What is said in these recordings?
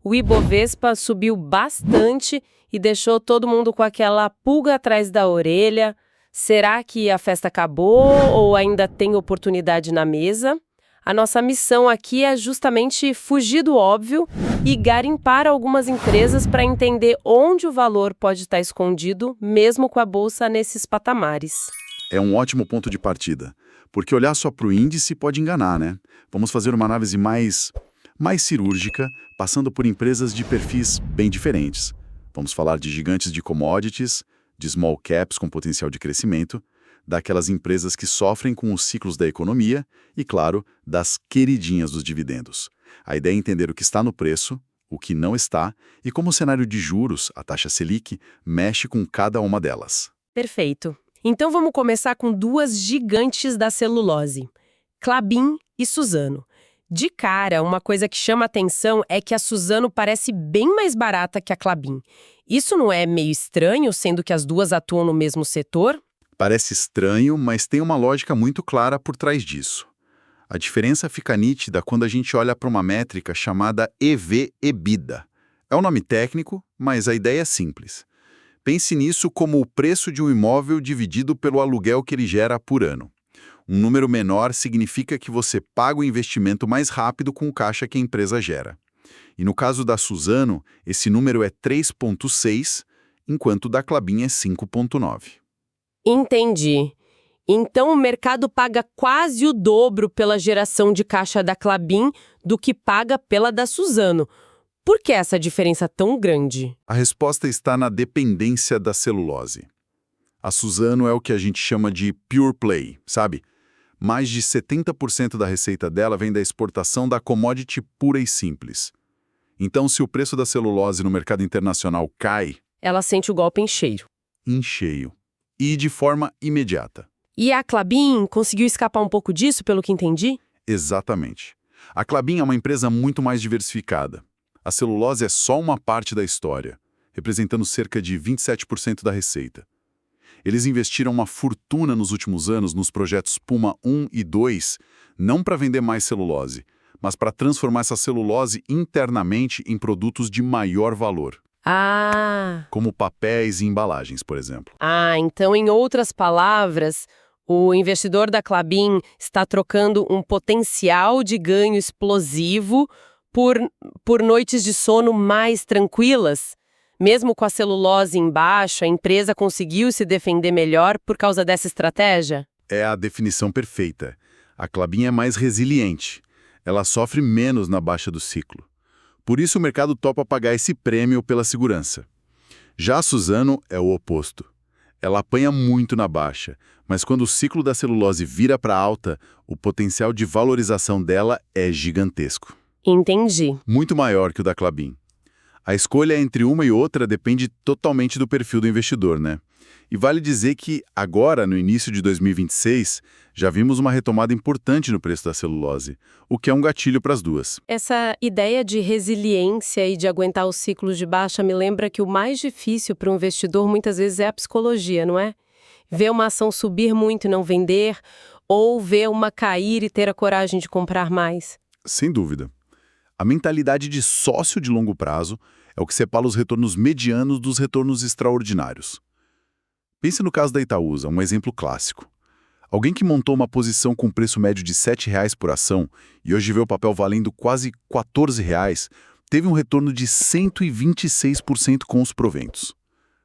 O Ibovespa subiu bastante e deixou todo mundo com aquela pulga atrás da orelha. Será que a festa acabou ou ainda tem oportunidade na mesa? A nossa missão aqui é justamente fugir do óbvio e garimpar algumas empresas para entender onde o valor pode estar escondido, mesmo com a bolsa nesses patamares. É um ótimo ponto de partida, porque olhar só para o índice pode enganar, né? Vamos fazer uma análise mais cirúrgica, passando por empresas de perfis bem diferentes. Vamos falar de gigantes de commodities, de small caps com potencial de crescimento, daquelas empresas que sofrem com os ciclos da economia e, claro, das queridinhas dos dividendos. A ideia é entender o que está no preço, o que não está e como o cenário de juros, a taxa Selic, mexe com cada uma delas. Perfeito. Então vamos começar com duas gigantes da celulose, Klabin e Suzano. De cara, uma coisa que chama atenção é que a Suzano parece bem mais barata que a Klabin. Isso não é meio estranho, sendo que as duas atuam no mesmo setor? Parece estranho, mas tem uma lógica muito clara por trás disso. A diferença fica nítida quando a gente olha para uma métrica chamada EV/EBITDA. É um nome técnico, mas a ideia é simples. Pense nisso como o preço de um imóvel dividido pelo aluguel que ele gera por ano. Um número menor significa que você paga o investimento mais rápido com o caixa que a empresa gera. E no caso da Suzano, esse número é 3,6, enquanto o da Klabin é 5,9. Entendi. Então o mercado paga quase o dobro pela geração de caixa da Klabin do que paga pela da Suzano. Por que essa diferença tão grande? A resposta está na dependência da celulose. A Suzano é o que a gente chama de pure play, sabe? Mais de 70% da receita dela vem da exportação da commodity pura e simples. Então, se o preço da celulose no mercado internacional cai, Ela sente o golpe em cheio. em cheio, e de forma imediata. E a Klabin conseguiu escapar um pouco disso, pelo que entendi? Exatamente. A Klabin é uma empresa muito mais diversificada. A celulose é só uma parte da história, representando cerca de 27% da receita. Eles investiram uma fortuna nos últimos anos nos projetos Puma 1 e 2, não para vender mais celulose, mas para transformar essa celulose internamente em produtos de maior valor, como papéis e embalagens, por exemplo. Então, em outras palavras, o investidor da Klabin está trocando um potencial de ganho explosivo por noites de sono mais tranquilas? Mesmo com a celulose embaixo, a empresa conseguiu se defender melhor por causa dessa estratégia? É a definição perfeita. A Klabin é mais resiliente. Ela sofre menos na baixa do ciclo. Por isso o mercado topa pagar esse prêmio pela segurança. Já a Suzano é o oposto. Ela apanha muito na baixa, mas quando o ciclo da celulose vira para alta, o potencial de valorização dela é gigantesco. Entendi. Muito maior que o da Klabin. A escolha entre uma e outra depende totalmente do perfil do investidor, né? E vale dizer que agora, no início de 2026, já vimos uma retomada importante no preço da celulose, o que é um gatilho para as duas. Essa ideia de resiliência e de aguentar os ciclos de baixa me lembra que o mais difícil para um investidor muitas vezes é a psicologia, não é? Ver uma ação subir muito e não vender, ou ver uma cair e ter a coragem de comprar mais. Sem dúvida. A mentalidade de sócio de longo prazo é o que separa os retornos medianos dos retornos extraordinários. Pense no caso da Itaúsa, um exemplo clássico. Alguém que montou uma posição com preço médio de R$ 7,00 por ação e hoje vê o papel valendo quase R$ 14,00, teve um retorno de 126% com os proventos.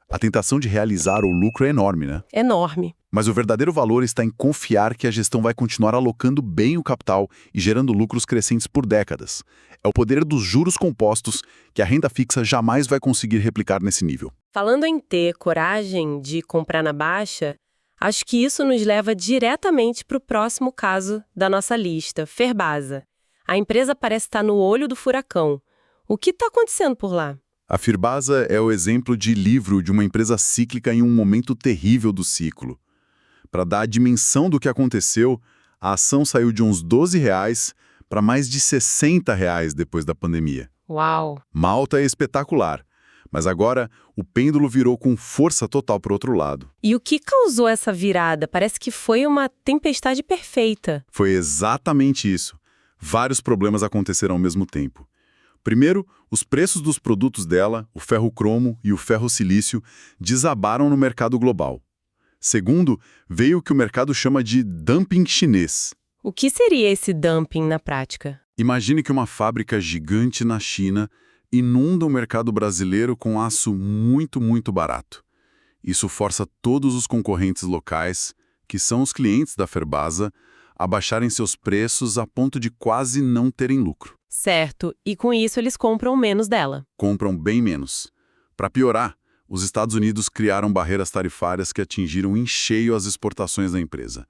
A tentação de realizar o lucro é enorme, né? Enorme. Mas o verdadeiro valor está em confiar que a gestão vai continuar alocando bem o capital e gerando lucros crescentes por décadas. É o poder dos juros compostos que a renda fixa jamais vai conseguir replicar nesse nível. Falando em ter coragem de comprar na baixa, acho que isso nos leva diretamente para o próximo caso da nossa lista, Ferbasa. A empresa parece estar no olho do furacão. O que está acontecendo por lá? A Ferbasa é o exemplo de livro de uma empresa cíclica em um momento terrível do ciclo. Para dar a dimensão do que aconteceu, a ação saiu de uns R$ 12,00 para mais de R$ 60,00 depois da pandemia. Uau! Malta é espetacular, mas agora o pêndulo virou com força total para o outro lado. E o que causou essa virada? Parece que foi uma tempestade perfeita. Foi exatamente isso. Vários problemas aconteceram ao mesmo tempo. Primeiro, os preços dos produtos dela, o ferro-cromo e o ferro-silício, desabaram no mercado global. Segundo, veio o que o mercado chama de dumping chinês. O que seria esse dumping na prática? Imagine que uma fábrica gigante na China inunda o mercado brasileiro com aço muito, muito barato. Isso força todos os concorrentes locais, que são os clientes da Ferbasa, a baixarem seus preços a ponto de quase não terem lucro. Certo, e com isso eles compram menos dela. Compram bem menos. Para piorar, os Estados Unidos criaram barreiras tarifárias que atingiram em cheio as exportações da empresa.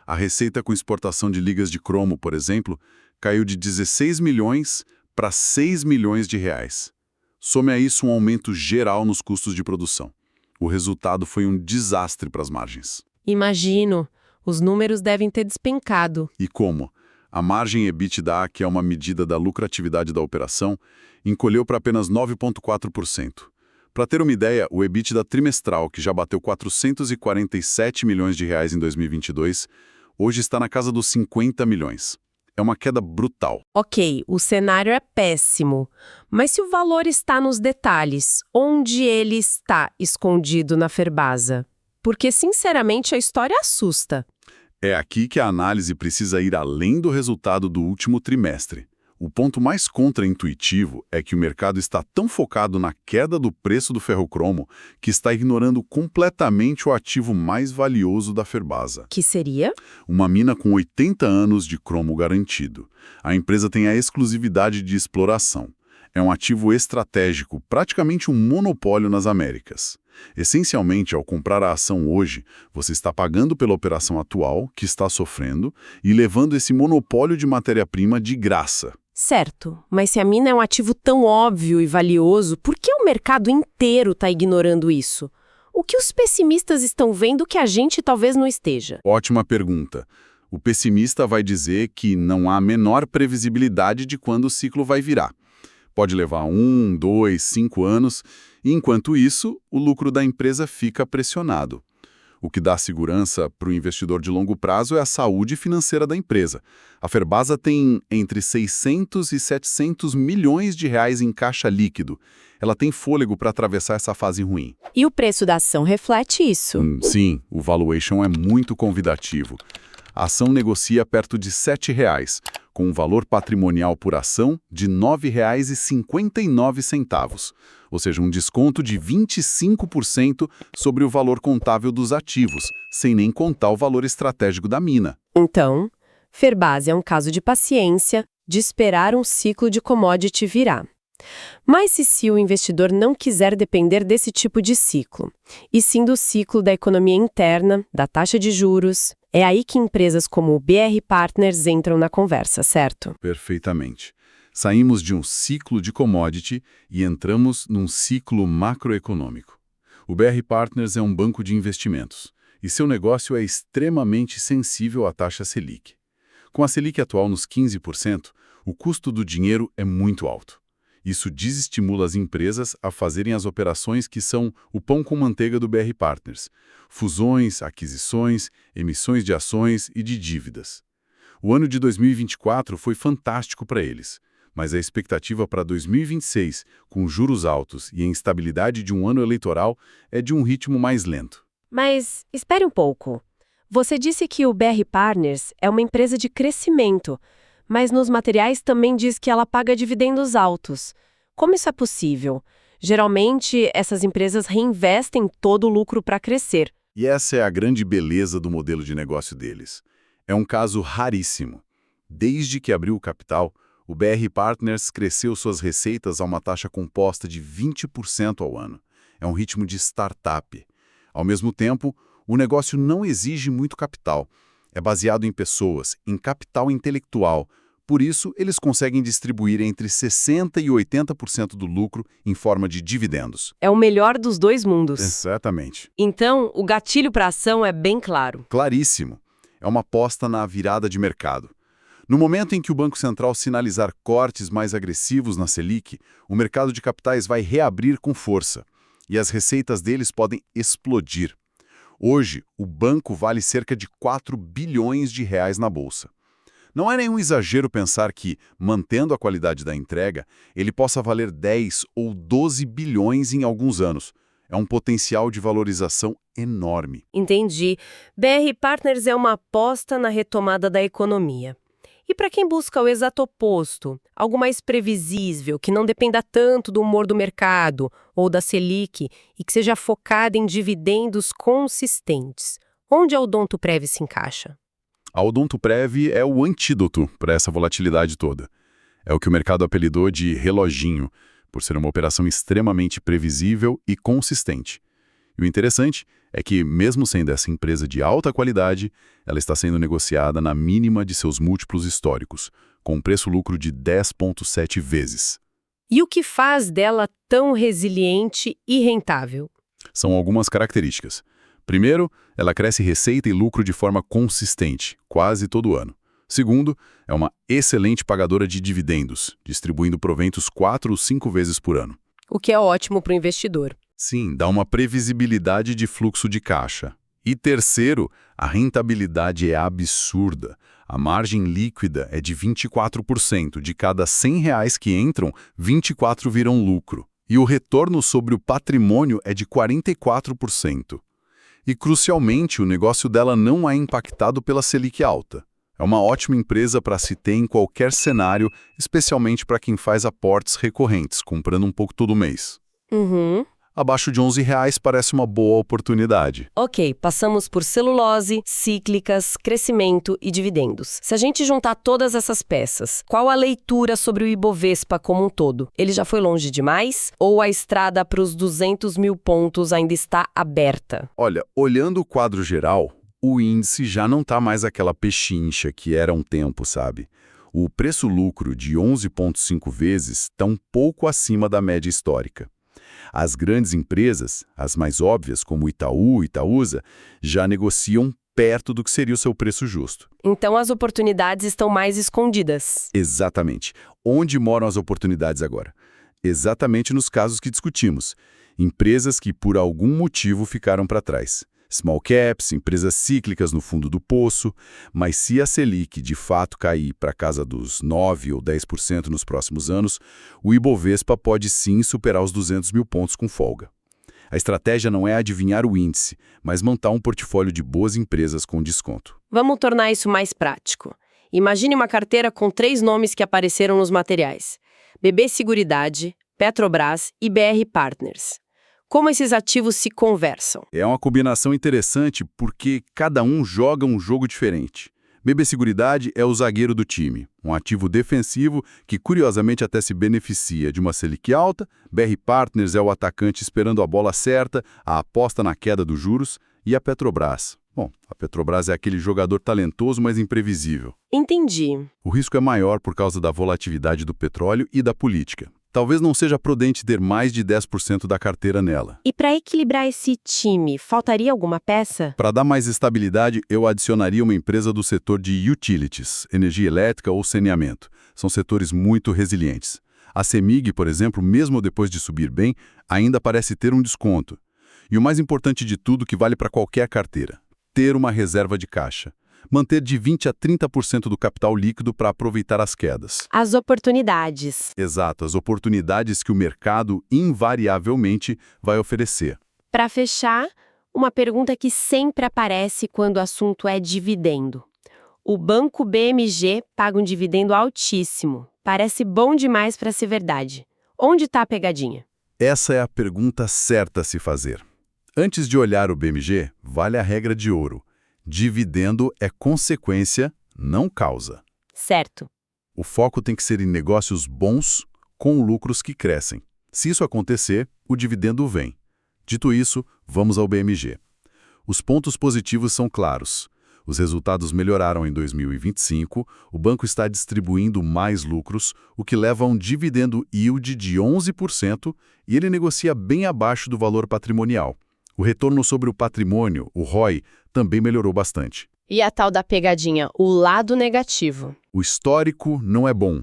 A receita com exportação de ligas de cromo, por exemplo, caiu de 16 milhões para 6 milhões de reais. Some a isso um aumento geral nos custos de produção. O resultado foi um desastre para as margens. Imagino, os números devem ter despencado. E como? A margem EBITDA, que é uma medida da lucratividade da operação, encolheu para apenas 9,4%. Para ter uma ideia, o EBITDA trimestral, que já bateu 447 milhões de reais em 2022, hoje está na casa dos 50 milhões. É uma queda brutal. Ok, o cenário é péssimo. Mas se o valor está nos detalhes, onde ele está escondido na Ferbasa? Porque, sinceramente, a história assusta. É aqui que a análise precisa ir além do resultado do último trimestre. O ponto mais contraintuitivo é que o mercado está tão focado na queda do preço do ferro-cromo que está ignorando completamente o ativo mais valioso da Ferbasa. Que seria? Uma mina com 80 anos de cromo garantido. A empresa tem a exclusividade de exploração. É um ativo estratégico, praticamente um monopólio nas Américas. Essencialmente, ao comprar a ação hoje, você está pagando pela operação atual, que está sofrendo, e levando esse monopólio de matéria-prima de graça. Certo, mas se a mina é um ativo tão óbvio e valioso, por que o mercado inteiro está ignorando isso? O que os pessimistas estão vendo que a gente talvez não esteja? Ótima pergunta. O pessimista vai dizer que não há a menor previsibilidade de quando o ciclo vai virar. Pode levar 1, 2, 5 anos, e enquanto isso, o lucro da empresa fica pressionado. O que dá segurança para o investidor de longo prazo é a saúde financeira da empresa. A Ferbasa tem entre 600 e 700 milhões de reais em caixa líquido. Ela tem fôlego para atravessar essa fase ruim. E o preço da ação reflete isso? Sim, o valuation é muito convidativo. A ação negocia perto de R$ 7,00, com um valor patrimonial por ação de R$ 9,59, ou seja, um desconto de 25% sobre o valor contábil dos ativos, sem nem contar o valor estratégico da mina. Então, Ferbasa é um caso de paciência, de esperar um ciclo de commodity virar. Mas e se o investidor não quiser depender desse tipo de ciclo, e sim do ciclo da economia interna, da taxa de juros? É aí que empresas como o BR Partners entram na conversa, certo? Perfeitamente. Saímos de um ciclo de commodity e entramos num ciclo macroeconômico. O BR Partners é um banco de investimentos, e seu negócio é extremamente sensível à taxa Selic. Com a Selic atual nos 15%, o custo do dinheiro é muito alto. Isso desestimula as empresas a fazerem as operações que são o pão com manteiga do BR Partners: fusões, aquisições, emissões de ações e de dívidas. O ano de 2024 foi fantástico para eles, mas a expectativa para 2026, com juros altos e a instabilidade de um ano eleitoral, é de um ritmo mais lento. Mas espere um pouco. Você disse que o BR Partners é uma empresa de crescimento, mas nos materiais também diz que ela paga dividendos altos. Como isso é possível? Geralmente, essas empresas reinvestem todo o lucro para crescer. E essa é a grande beleza do modelo de negócio deles. É um caso raríssimo. Desde que abriu o capital, o BR Partners cresceu suas receitas a uma taxa composta de 20% ao ano. É um ritmo de startup. Ao mesmo tempo, o negócio não exige muito capital. É baseado em pessoas, em capital intelectual. Por isso, eles conseguem distribuir entre 60% e 80% do lucro em forma de dividendos. É o melhor dos dois mundos. Exatamente. Então, o gatilho para a ação é bem claro. Claríssimo. É uma aposta na virada de mercado. No momento em que o Banco Central sinalizar cortes mais agressivos na Selic, o mercado de capitais vai reabrir com força e as receitas deles podem explodir. Hoje, o banco vale cerca de 4 bilhões de reais na bolsa. Não é nenhum exagero pensar que, mantendo a qualidade da entrega, ele possa valer 10 ou 12 bilhões em alguns anos. É um potencial de valorização enorme. Entendi. BR Partners é uma aposta na retomada da economia. E para quem busca o exato oposto, algo mais previsível, que não dependa tanto do humor do mercado ou da Selic e que seja focada em dividendos consistentes, onde a Odontoprev se encaixa? A Odontoprev é o antídoto para essa volatilidade toda. É o que o mercado apelidou de reloginho, por ser uma operação extremamente previsível e consistente. E o interessante é que, mesmo sendo essa empresa de alta qualidade, ela está sendo negociada na mínima de seus múltiplos históricos, com um preço-lucro de 10,7 vezes. E o que faz dela tão resiliente e rentável? São algumas características. Primeiro, ela cresce receita e lucro de forma consistente, quase todo ano. Segundo, é uma excelente pagadora de dividendos, distribuindo proventos 4 ou 5 vezes por ano. O que é ótimo para o investidor. Sim, dá uma previsibilidade de fluxo de caixa. E terceiro, a rentabilidade é absurda. A margem líquida é de 24%. De cada R$ 100 que entram, 24 viram lucro. E o retorno sobre o patrimônio é de 44%. E, crucialmente, o negócio dela não é impactado pela Selic alta. É uma ótima empresa para se ter em qualquer cenário, especialmente para quem faz aportes recorrentes, comprando um pouco todo mês. Abaixo de R$ 11 parece uma boa oportunidade. Ok, passamos por celulose, cíclicas, crescimento e dividendos. Se a gente juntar todas essas peças, qual a leitura sobre o Ibovespa como um todo? Ele já foi longe demais? Ou a estrada para os 200 mil pontos ainda está aberta? Olha, olhando o quadro geral, o índice já não está mais aquela pechincha que era um tempo, sabe? O preço-lucro de 11,5 vezes está um pouco acima da média histórica. As grandes empresas, as mais óbvias, como Itaú e Itaúsa, já negociam perto do que seria o seu preço justo. Então as oportunidades estão mais escondidas. Exatamente. Onde moram as oportunidades agora? Exatamente nos casos que discutimos. Empresas que, por algum motivo, ficaram para trás. Small caps, empresas cíclicas no fundo do poço, mas se a Selic de fato cair para casa dos 9% ou 10% nos próximos anos, o Ibovespa pode sim superar os 200 mil pontos com folga. A estratégia não é adivinhar o índice, mas montar um portfólio de boas empresas com desconto. Vamos tornar isso mais prático. Imagine uma carteira com 3 nomes que apareceram nos materiais: BB Seguridade, Petrobras e BR Partners. Como esses ativos se conversam? É uma combinação interessante porque cada um joga um jogo diferente. BB Seguridade é o zagueiro do time, um ativo defensivo que curiosamente até se beneficia de uma Selic alta. BR Partners é o atacante esperando a bola certa, a aposta na queda dos juros. E a Petrobras? Bom, a Petrobras é aquele jogador talentoso, mas imprevisível. Entendi. O risco é maior por causa da volatilidade do petróleo e da política. Talvez não seja prudente ter mais de 10% da carteira nela. E para equilibrar esse time, faltaria alguma peça? Para dar mais estabilidade, eu adicionaria uma empresa do setor de utilities, energia elétrica ou saneamento. São setores muito resilientes. A CEMIG, por exemplo, mesmo depois de subir bem, ainda parece ter um desconto. E o mais importante de tudo, que vale para qualquer carteira: ter uma reserva de caixa. Manter de 20% a 30% do capital líquido para aproveitar as quedas. As oportunidades. Exato, as oportunidades que o mercado invariavelmente vai oferecer. Para fechar, uma pergunta que sempre aparece quando o assunto é dividendo. O banco BMG paga um dividendo altíssimo. Parece bom demais para ser verdade. Onde está a pegadinha? Essa é a pergunta certa a se fazer. Antes de olhar o BMG, vale a regra de ouro. Dividendo é consequência, não causa. Certo. O foco tem que ser em negócios bons com lucros que crescem. Se isso acontecer, o dividendo vem. Dito isso, vamos ao BMG. Os pontos positivos são claros. Os resultados melhoraram em 2025, o banco está distribuindo mais lucros, o que leva a um dividendo yield de 11% e ele negocia bem abaixo do valor patrimonial. O retorno sobre o patrimônio, o ROI, também melhorou bastante. E a tal da pegadinha, o lado negativo? O histórico não é bom.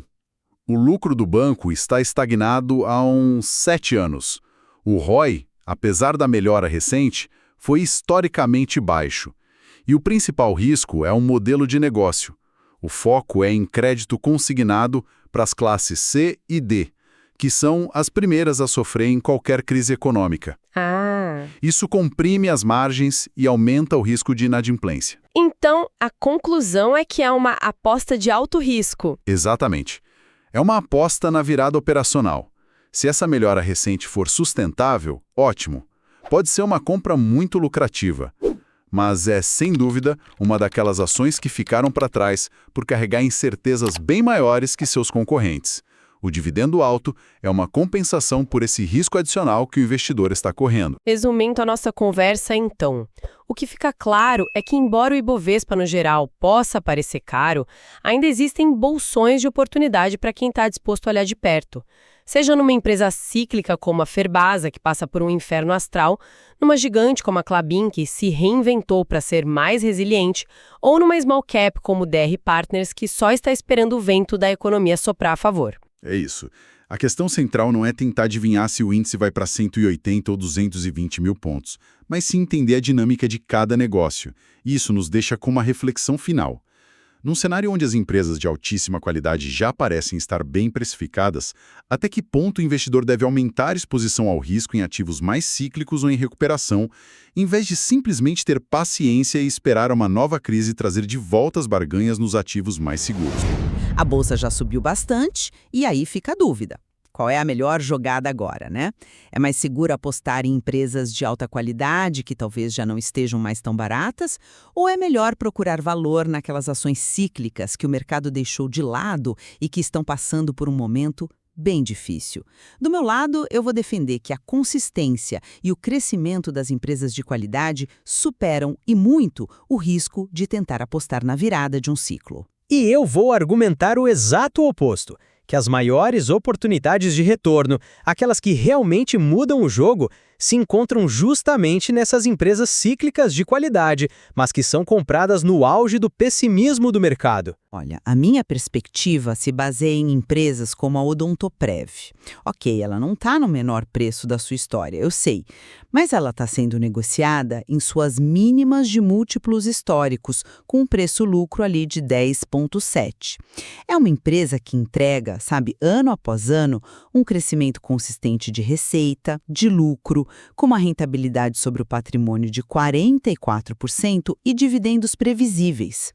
O lucro do banco está estagnado há uns 7 anos. O ROI, apesar da melhora recente, foi historicamente baixo. E o principal risco é um modelo de negócio. O foco é em crédito consignado para as classes C e D, que são as primeiras a sofrer em qualquer crise econômica. Ah. Isso comprime as margens e aumenta o risco de inadimplência. Então, a conclusão é que é uma aposta de alto risco. Exatamente. É uma aposta na virada operacional. Se essa melhora recente for sustentável, ótimo. Pode ser uma compra muito lucrativa. Mas é, sem dúvida, uma daquelas ações que ficaram para trás por carregar incertezas bem maiores que seus concorrentes. O dividendo alto é uma compensação por esse risco adicional que o investidor está correndo. Resumindo a nossa conversa, então, o que fica claro é que, embora o Ibovespa, no geral, possa parecer caro, ainda existem bolsões de oportunidade para quem está disposto a olhar de perto. Seja numa empresa cíclica como a Ferbasa, que passa por um inferno astral, numa gigante como a Klabin, que se reinventou para ser mais resiliente, ou numa small cap como o DR Partners, que só está esperando o vento da economia soprar a favor. É isso. A questão central não é tentar adivinhar se o índice vai para 180 ou 220 mil pontos, mas sim entender a dinâmica de cada negócio. E isso nos deixa com uma reflexão final. Num cenário onde as empresas de altíssima qualidade já parecem estar bem precificadas, até que ponto o investidor deve aumentar a exposição ao risco em ativos mais cíclicos ou em recuperação, em vez de simplesmente ter paciência e esperar uma nova crise trazer de volta as barganhas nos ativos mais seguros? A bolsa já subiu bastante e aí fica a dúvida. Qual é a melhor jogada agora, né? É mais seguro apostar em empresas de alta qualidade, que talvez já não estejam mais tão baratas? Ou é melhor procurar valor naquelas ações cíclicas que o mercado deixou de lado e que estão passando por um momento bem difícil? Do meu lado, eu vou defender que a consistência e o crescimento das empresas de qualidade superam e muito o risco de tentar apostar na virada de um ciclo. E eu vou argumentar o exato oposto, que as maiores oportunidades de retorno, aquelas que realmente mudam o jogo, se encontram justamente nessas empresas cíclicas de qualidade, mas que são compradas no auge do pessimismo do mercado. Olha, a minha perspectiva se baseia em empresas como a Odontoprev. Ok, ela não está no menor preço da sua história, eu sei, mas ela está sendo negociada em suas mínimas de múltiplos históricos, com um preço-lucro ali de 10,7. É uma empresa que entrega, sabe, ano após ano, um crescimento consistente de receita, de lucro, com uma rentabilidade sobre o patrimônio de 44% e dividendos previsíveis.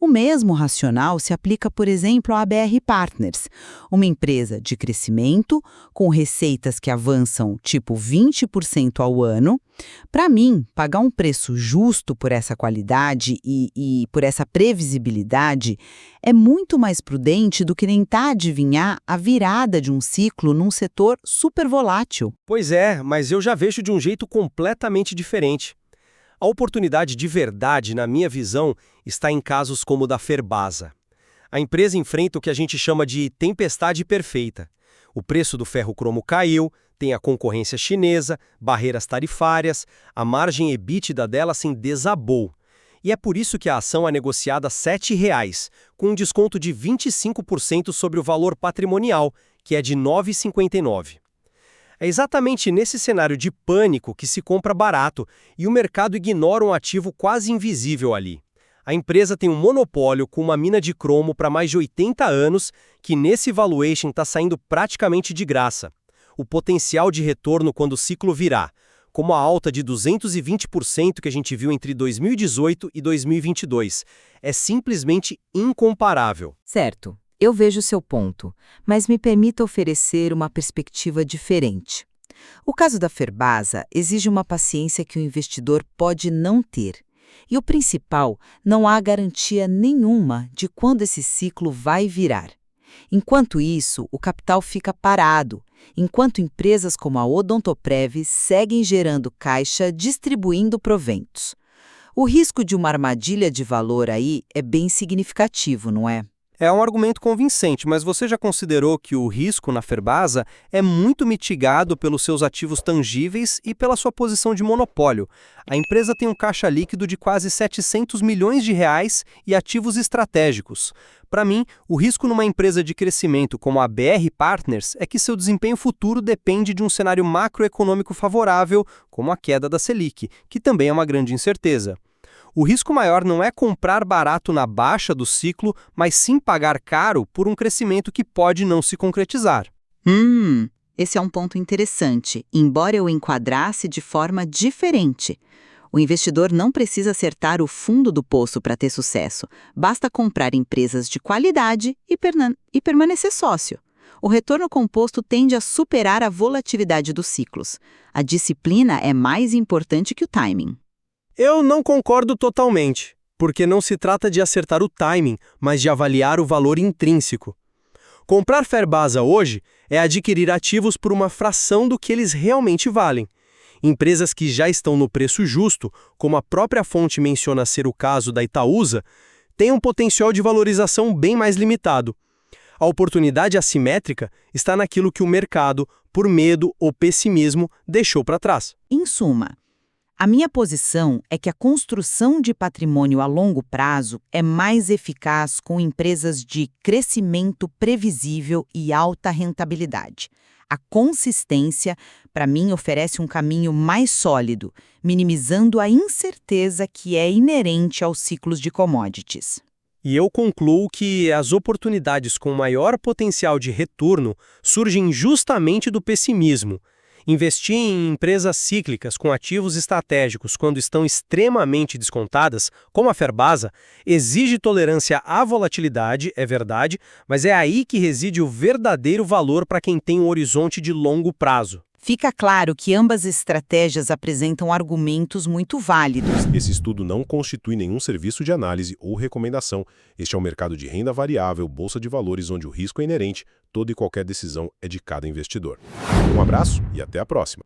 O mesmo racional se aplica, por exemplo, à BR Partners, uma empresa de crescimento, com receitas que avançam tipo 20% ao ano. Para mim, pagar um preço justo por essa qualidade e por essa previsibilidade é muito mais prudente do que tentar adivinhar a virada de um ciclo num setor super volátil. Pois é, mas eu já vejo de um jeito completamente diferente. A oportunidade de verdade, na minha visão, está em casos como o da Ferbasa. A empresa enfrenta o que a gente chama de tempestade perfeita. O preço do ferro-cromo caiu, tem a concorrência chinesa, barreiras tarifárias, a margem EBITDA dela se desabou. E é por isso que a ação é negociada R$ 7,00, com um desconto de 25% sobre o valor patrimonial, que é de R$ 9,59. É exatamente nesse cenário de pânico que se compra barato e o mercado ignora um ativo quase invisível ali. A empresa tem um monopólio com uma mina de cromo para mais de 80 anos que nesse valuation está saindo praticamente de graça. O potencial de retorno quando o ciclo virar, como a alta de 220% que a gente viu entre 2018 e 2022, é simplesmente incomparável. Certo. Eu vejo seu ponto, mas me permita oferecer uma perspectiva diferente. O caso da Ferbasa exige uma paciência que o investidor pode não ter. E o principal, não há garantia nenhuma de quando esse ciclo vai virar. Enquanto isso, o capital fica parado, enquanto empresas como a Odontoprev seguem gerando caixa, distribuindo proventos. O risco de uma armadilha de valor aí é bem significativo, não é? É um argumento convincente, mas você já considerou que o risco na Ferbasa é muito mitigado pelos seus ativos tangíveis e pela sua posição de monopólio. A empresa tem um caixa líquido de quase 700 milhões de reais e ativos estratégicos. Para mim, o risco numa empresa de crescimento como a BR Partners é que seu desempenho futuro depende de um cenário macroeconômico favorável, como a queda da Selic, que também é uma grande incerteza. O risco maior não é comprar barato na baixa do ciclo, mas sim pagar caro por um crescimento que pode não se concretizar. Esse é um ponto interessante, embora eu enquadrasse de forma diferente. O investidor não precisa acertar o fundo do poço para ter sucesso. Basta comprar empresas de qualidade e permanecer sócio. O retorno composto tende a superar a volatilidade dos ciclos. A disciplina é mais importante que o timing. Eu não concordo totalmente, porque não se trata de acertar o timing, mas de avaliar o valor intrínseco. Comprar Ferbasa hoje é adquirir ativos por uma fração do que eles realmente valem. Empresas que já estão no preço justo, como a própria fonte menciona ser o caso da Itaúsa, têm um potencial de valorização bem mais limitado. A oportunidade assimétrica está naquilo que o mercado, por medo ou pessimismo, deixou para trás. Em suma, a minha posição é que a construção de patrimônio a longo prazo é mais eficaz com empresas de crescimento previsível e alta rentabilidade. A consistência, para mim, oferece um caminho mais sólido, minimizando a incerteza que é inerente aos ciclos de commodities. E eu concluo que as oportunidades com maior potencial de retorno surgem justamente do pessimismo. Investir em empresas cíclicas com ativos estratégicos quando estão extremamente descontadas, como a Ferbasa, exige tolerância à volatilidade, é verdade, mas é aí que reside o verdadeiro valor para quem tem um horizonte de longo prazo. Fica claro que ambas estratégias apresentam argumentos muito válidos. Esse estudo não constitui nenhum serviço de análise ou recomendação. Este é um mercado de renda variável, bolsa de valores, onde o risco é inerente, toda e qualquer decisão é de cada investidor. Um abraço e até a próxima.